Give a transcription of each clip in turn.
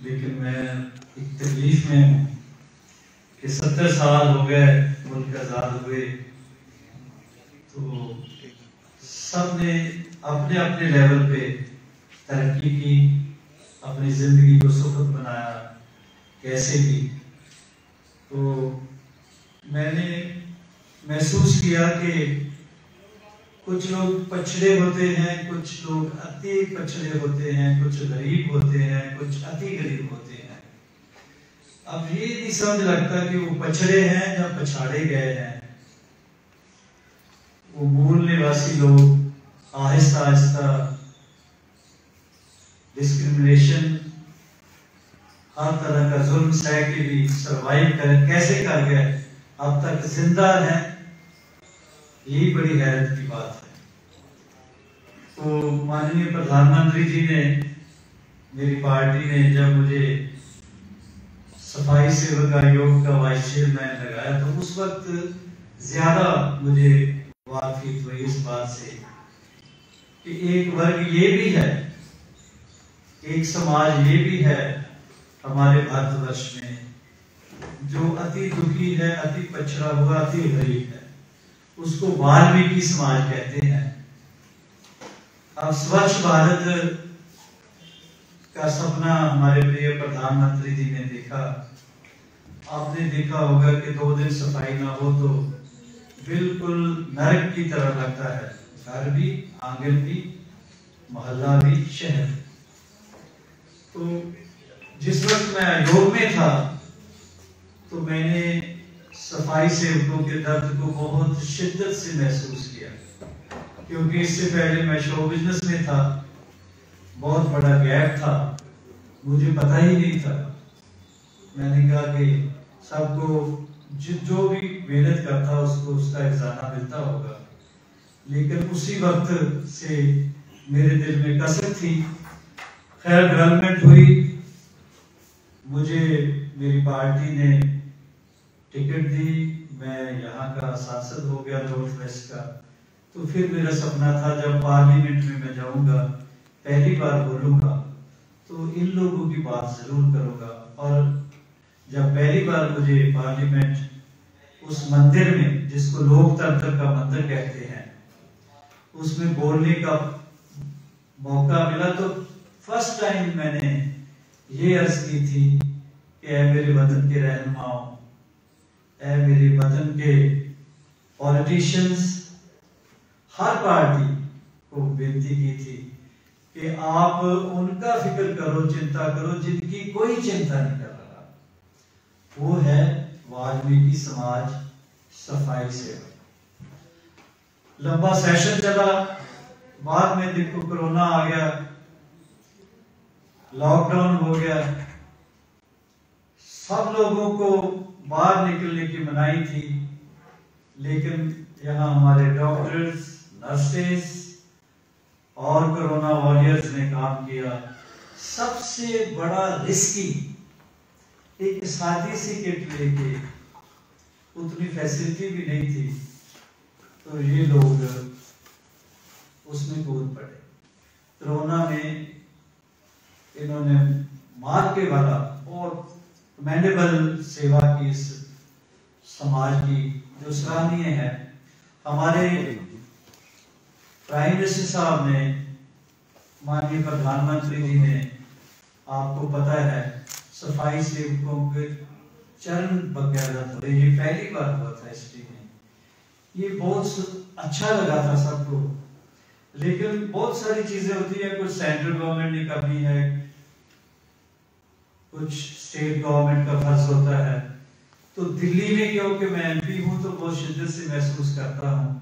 लेकिन मैं एक तकलीफ में हूँ कि 70 साल हो गए मुल्क आज़ाद हुए, तो सब ने अपने अपने लेवल पे तरक्की की, अपनी ज़िंदगी को सुखद बनाया, कैसे की। तो मैंने महसूस किया कि कुछ लोग पछड़े होते हैं, कुछ लोग अति पछड़े होते हैं, कुछ गरीब होते हैं, कुछ अति गरीब होते हैं। अब ये नहीं समझ लगता कि वो पछड़े हैं या पछाड़े गए हैं। वो मूल निवासी लोग आहिस्ता आहिस्ता डिस्क्रिमिनेशन, हर तरह का जुल्म सह के भी सरवाइव कैसे कर गए, अब तक जिंदा हैं। यही बड़ी हैरत की बात है। तो माननीय प्रधानमंत्री जी ने, मेरी पार्टी ने जब मुझे सफाई सेवक आयोग का वाइस चेयरमैन लगाया, तो उस वक्त ज्यादा मुझे वाकिफ हुई इस बात से कि एक वर्ग ये भी है, एक समाज ये भी है हमारे भारतवर्ष में जो अति दुखी है, अति पछड़ा हुआ, अति गरीब है। उसको वाल्मीकि समाज कहते हैं। अब स्वच्छ भारत का सपना हमारे प्रिय प्रधानमंत्री जी ने देखा। आपने देखा होगा कि 2 दिन सफाई ना हो तो बिल्कुल नरक की तरह लगता है, घर भी, आंगन भी, मोहल्ला भी, शहर। तो जिस वक्त मैं आयोग में था तो मैंने सफाई सेवकों के दर्द को बहुत शिद्दत से महसूस किया, क्योंकि इससे पहले मैं शो बिजनेस में था, बहुत बड़ा गैप था, मुझे पता ही नहीं था। मैंने कहा कि सबको जो भी मेहनत करता उसको उसका खजाना मिलता होगा, लेकिन उसी वक्त से मेरे दिल में कसक थी। खैर डेवलपमेंट हुई, मुझे मेरी पार्टी ने टिकट दी, मैं यहाँ का सांसद हो गया नॉर्थ वेस्ट का। तो फिर मेरा सपना था जब पार्लियामेंट में मैं जाऊंगा, पहली बार बोलूंगा तो इन लोगों की बात जरूर करूंगा। और जब पहली बार मुझे पार्लियामेंट उस मंदिर में, जिसको लोकतंत्र का मंदिर कहते हैं, उसमें बोलने का मौका मिला, तो फर्स्ट टाइम मैंने ये अर्ज की थी कि ऐ मेरे वतन के रहनुमाओं, ऐ मेरे वतन के पॉलिटिशियंस, हर पार्टी को बेनती की थी कि आप उनका फिक्र करो, चिंता करो जिनकी कोई चिंता नहीं कर रहा। वो है वाल्मीकि समाज सफाई सेवक। लंबा सेशन चला, बाद में देखो कोरोना आ गया, लॉकडाउन हो गया, सब लोगों को बाहर निकलने की मनाही थी, लेकिन यहाँ हमारे डॉक्टर्स, नर्सेस और कोरोना वॉरियर्स ने काम किया। सबसे बड़ा रिस्की एक सादी सी किट लेके, उतनी फैसिलिटी भी नहीं थी, तो ये लोग उसमें कूद पड़े। कोरोना में इन्होंने मार के वाला और कमेंडेबल सेवा की इस समाज की, जो सराहनीय है। हमारे प्राइम मिनिस्टर साहब ने, माननीय प्रधानमंत्री जी ने, आपको पता है, सफाई सेवकों के चरण बगैरत हुए, ये पहली बार हुआ था हिस्ट्री में। ये बहुत अच्छा लगा था सबको, लेकिन बहुत सारी चीजें होती है, कुछ सेंट्रल गवर्नमेंट की कमी है, कुछ स्टेट गवर्नमेंट का फर्ज होता है। तो दिल्ली में क्योंकि मैं एमपी हूं तो बहुत शिद्दत से महसूस करता हूं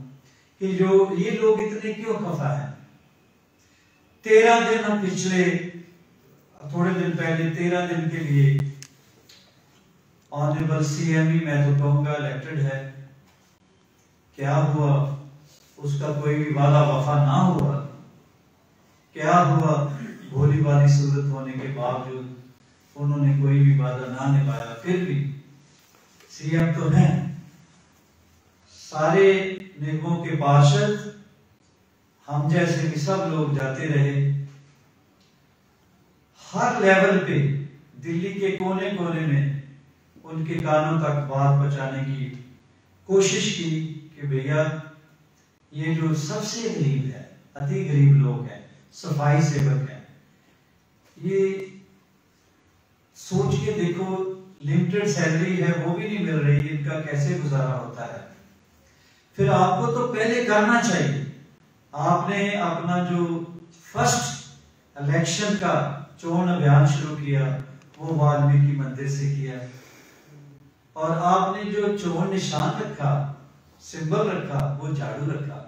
कि जो ये लोग इतने क्यों खफा हैं। 13 दिन हम पिछले थोड़े दिन पहले 13 दिन के लिए ऑनरेबल सीएमई, मैं तो कहूंगा इलेक्टेड है, क्या हुआ? उसका कोई भी वादा वफा ना हुआ। क्या हुआ? भोली भाली सूरत होने के बावजूद उन्होंने कोई भी वादा ना निभाया। फिर भी सीएम तो हैं, सारे निगमों के पार्षद, हम जैसे भी सब लोग जाते रहे, हर लेवल पे दिल्ली के कोने कोने में उनके कानों तक बात पहुंचाने की कोशिश की कि भैया ये जो सबसे गरीब है, अति गरीब लोग हैं, सफाई सेवक हैं, ये सोच के देखो लिमिटेड सैलरी है वो भी नहीं मिल रही, इनका कैसे गुजारा होता है। फिर आपको तो पहले करना चाहिए, आपने अपना जो फर्स्ट इलेक्शन का चोन अभियान शुरू किया वो वाल्मीकि मंदिर से किया, और आपने जो चोन निशान रखा, सिंबल रखा, वो झाड़ू रखा।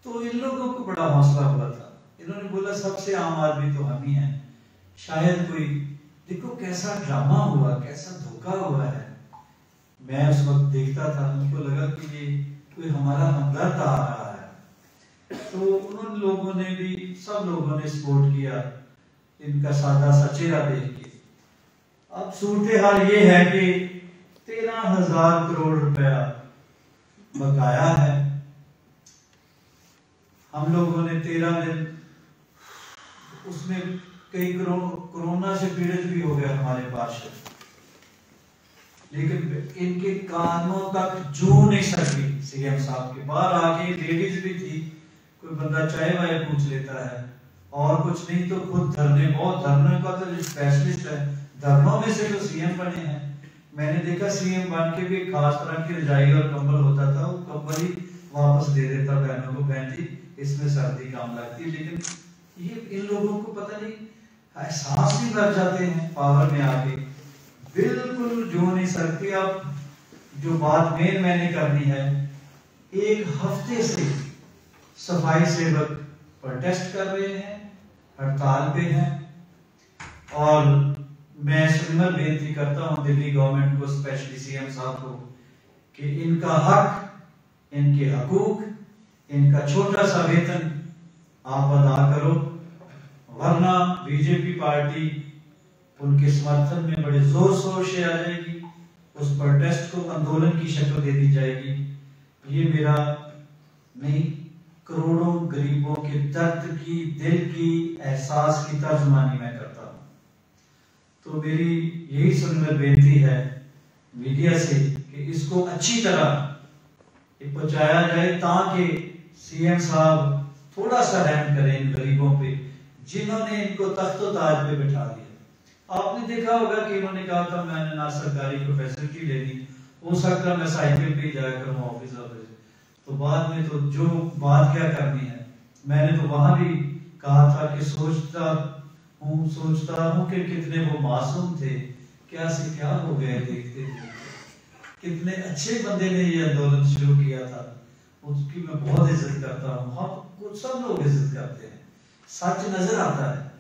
तो इन लोगों को बड़ा हौसला हुआ था, इन्होंने बोला सबसे आम आदमी तो हम ही हैं, शायद कोई, देखो कैसा ड्रामा हुआ, कैसा धोखा हुआ है। मैं उस वक्त देखता था, मुझको लगा कि ये कोई हमारा हमदर्द आ रहा है। तो उन लोगों ने भी, सब लोगों ने सपोर्ट किया इनका सादा सा चेहरा देख के। अब सूरत हाल ये है कि 13,000 करोड़ रुपया बकाया है। हम लोगों ने 13 दिन, उसमें कई कोरोना से पीड़ित भी हो गए हमारे पार्षद, लेकिन इनके कानों तक जू नहीं सकी सीएम साहब के। बाहर आके लेडीज भी थी, कोई बंदा चाय वाय पूछ लेता है, और कुछ नहीं तो खुद धरने, बहुत धरने का तो स्पेशलिस्ट है, धरनों में से तो सीएम बने हैं। मैंने देखा सीएम बन के भी खास तरह की रजाई और कंबल होता था, वो कंबल ही वापस दे देता बहनों को, बहन जी इसमें सर्दी काम लगती है। लेकिन ये इन लोगों को पता नहीं, एहसास भी कर जाते हैं पावर में आके, बिल्कुल जो नहीं सकती। अब जो बात मैंने करनी है, एक हफ्ते से सफाई सेवक प्रोटेस्ट कर रहे हैं, हड़ताल पे हैं, और मैं सुनकर बेनती करता हूं दिल्ली गवर्नमेंट को, स्पेशली सीएम साहब को, कि इनका हक, इनके हकूक, इनका छोटा सा वेतन आप अदा करो, वरना बीजेपी पार्टी उनके समर्थन में बड़े जोर शोर से आ जाएगी, उस प्रोटेस्ट को आंदोलन की शक्ल दे दी जाएगी। ये मेरा नहीं, करोड़ों गरीबों के दर्द की, दिल की, एहसास की तर्जमानी मैं करता हूं। तो मेरी यही सुनकर बेनती है मीडिया से कि इसको अच्छी तरह पहुंचाया जाए, ताकि सीएम साहब थोड़ा सा रहम करें इन गरीबों पे, जिन्होंने इनको तख्तो ताज पे बिठा दिया। आपने देखा होगा कि इन्होंने कहा था मैंने ना सरकारी को फैसिलिटी लेनी, हो सकता मैं साइकिल पे जाया करूं ऑफिस, तो बाद में तो जो बात क्या करनी है, मैंने तो वहां भी कहा था कि सोचता हूं कि कितने वो मासूम थे, क्या से क्या हो गए देखते देखते। कितने अच्छे बंदे ने ये आंदोलन शुरू किया था, उसकी मैं बहुत इज्जत करता हूँ, हम कुछ सब लोग इज्जत करते हैं, सच नजर आता है,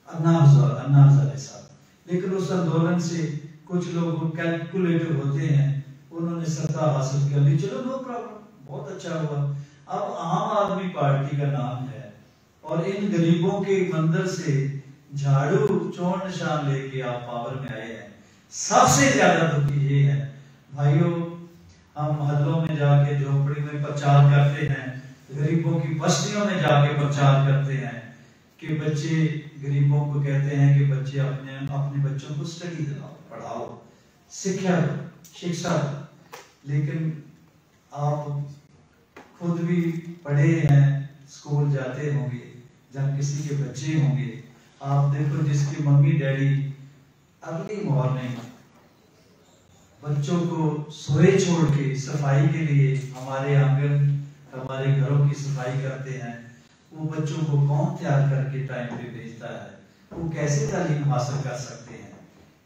अन्ना हजारे साहब। लेकिन उस आंदोलन से कुछ लोग कैलकुलेटिव होते हैं, उन्होंने सत्ता हासिल कर ली, चलो नो प्रॉब्लम, बहुत अच्छा हुआ। अब आम आदमी पार्टी का नाम है, और इन गरीबों के मंदिर से झाड़ू चोर निशान लेके आप पावर में आए हैं। सबसे ज्यादा दुखी ये है भाइयों, हम मोहल्लों में जाके झोपड़ी में प्रचार करते हैं, गरीबों की बस्तियों में जाके प्रचार करते हैं कि बच्चे, गरीबों को कहते हैं कि बच्चे अपने बच्चों को स्टडी दिलाओ, पढ़ाओ, शिक्षा दो। लेकिन आप खुद भी पढ़े हैं, स्कूल जाते होंगे, जब किसी के बच्चे होंगे, आप देखो जिसकी मम्मी डैडी अर्ली मॉर्निंग बच्चों को सोए छोड़ के सफाई के लिए हमारे आंगन, हमारे घरों की सफाई करते हैं, वो बच्चों को कौन तैयार करके टाइम पे भेजता है, वो कैसे तालीम हासिल कर सकते हैं।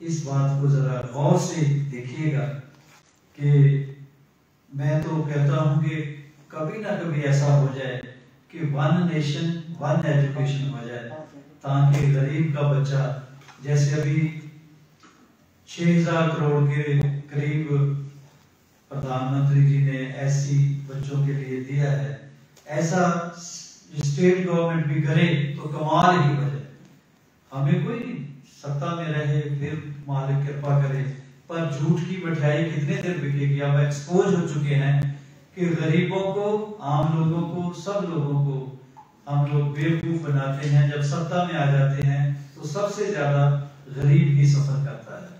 इस बात को जरा गौर से देखिएगा कि मैं तो कहता हूं कि कभी ना कभी ऐसा हो जाए कि वन नेशन वन एजुकेशन हो जाए, ताकि गरीब का बच्चा, जैसे अभी 6,000 करोड़ के करीब प्रधानमंत्री जी ने एससी बच्चों के लिए दिया है, ऐसा स्टेट गवर्नमेंट भी करे तो कमाल ही हो जाए। हमें कोई नहीं, सत्ता में रहे फिर मालिक कृपा करे, पर झूठ की मिठाई कितने देर बिकेगी। अब एक्सपोज हो चुके हैं कि गरीबों को, आम लोगों को, सब लोगों को हम लोग बेवकूफ बनाते हैं, जब सत्ता में आ जाते हैं तो सबसे ज्यादा गरीब ही सफर करता है।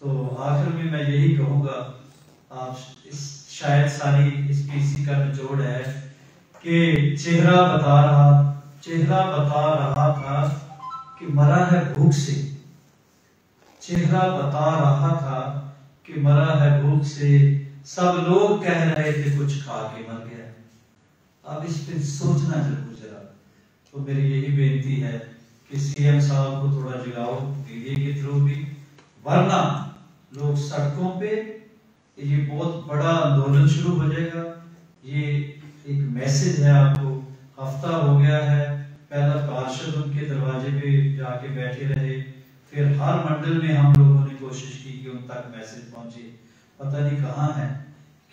तो आखिर में मैं यही कहूँगा, आप इस शायद सारी इसकी इसी का निचोड़ है कि चेहरा बता रहा था कि मरा है भूख से, चेहरा बता रहा था कि मरा है भूख से, सब लोग कह रहे थे कुछ खा के मर गया। अब इस पे सोचना जरूर जरा। तो मेरी यही बेनती है कि सीएम साहब को थोड़ा जगाओ मीडिया के थ्रू भी, वरना लोग सड़कों पे, ये बहुत बड़ा आंदोलन शुरू हो जाएगा। ये एक मैसेज है आपको, हफ्ता हो गया है, पहला पार्षद उनके दरवाजे पे जाके बैठे रहे, फिर हर मंडल में हम लोगों ने कोशिश की कि उन तक मैसेज पहुंचे, पता नहीं कहाँ है,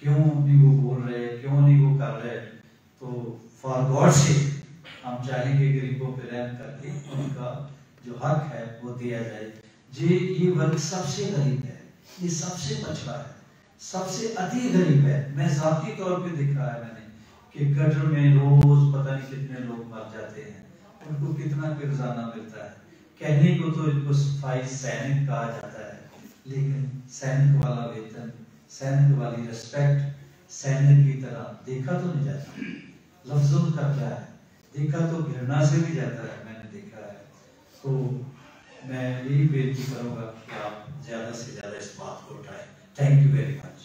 क्यों नहीं वो बोल रहे, क्यों नहीं वो कर रहे। तो फॉर गॉड से हम चाहेंगे गरीबों पे रहम करके उनका जो हक है वो दिया जाए। ये वर्ग सबसे गरीब है, ये सबसे पछड़ा है, सबसे अति गरीब है। मैं जाती तौर पे दिख रहा है मैंने कि गटर में रोज पता नहीं कितने लोग मर जाते हैं, उनको कितना किरसाना मिलता है। कहने को तो इनको सफाई सैनिक कहा जाता है, लेकिन सैनिक वाला वेतन, सैनिक वाली रिस्पेक्ट सैनिक की तरह देखा तो नहीं जाता। लफ्जों का क्या है, देखा तो घृणा से भी जाता है, मैंने देखा है। तो मैं यही बेनती करूंगा कि आप ज्यादा से ज्यादा इस बात को उठाएं। Thank you very much.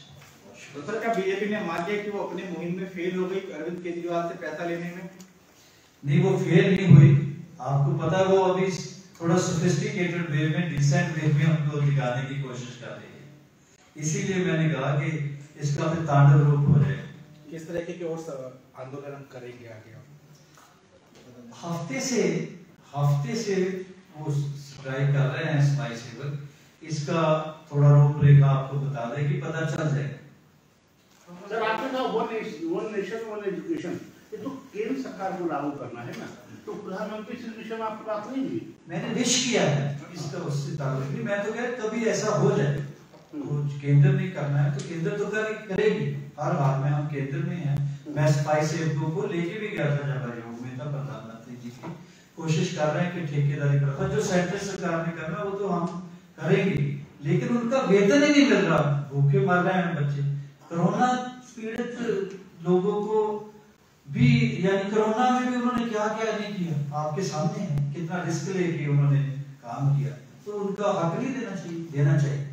तो सर, क्या बीजेपी ने मान लिया कि वो अपनी मुहिम में फेल हो गई अरविंद केजरीवाल से पैसा लेने में? नहीं, वो फेल नहीं हुई। आपको पता है वो अभी थोड़ा सोफिस्टिकेटेड वे में, डिसेंट वे में हमको दिखाने की कोशिश कर रही है। इसीलिए मैंने कहा कि इसका फिर तांडव रूप हो जाए। किस तरीके के और आंदोलन करेंगे आगे? हफ्ते से वो स्ट्राइक कर रहे हैं सफाई सेवक, इसका थोड़ा रूपरेखा आपको बता दें कि पता चल जाएगा। सर, आपने कहा वन नेशन वन एजुकेशन, ये तो केंद्र सरकार को लागू करना है ना, तो प्रधानमंत्री से विषय में आपकी बात नहीं हुई? मैंने विश किया है इसका, उससे ताल्लुक नहीं। मैं तो कह कभी ऐसा हो जाए तो केंद्र में करना है तो केंद्र तो करेगी, हर हाल में हम केंद्र में हैं। मैं सफाई सेवकों को लेके भी गया था जब योग में था, प्रधानमंत्री जी की कोशिश कर रहे हैं कि ठेकेदारी पर जो सेंट्रल सरकार ने करना वो तो हम करेंगे, लेकिन उनका वेतन ही नहीं मिल रहा, भूखे मर रहे हैं बच्चे। कोरोना पीड़ित लोगों को भी, यानी कोरोना में भी उन्होंने क्या क्या नहीं किया, आपके सामने है, कितना रिस्क लेके उन्होंने काम किया। तो उनका हक नहीं देना चाहिए, देना चाहिए।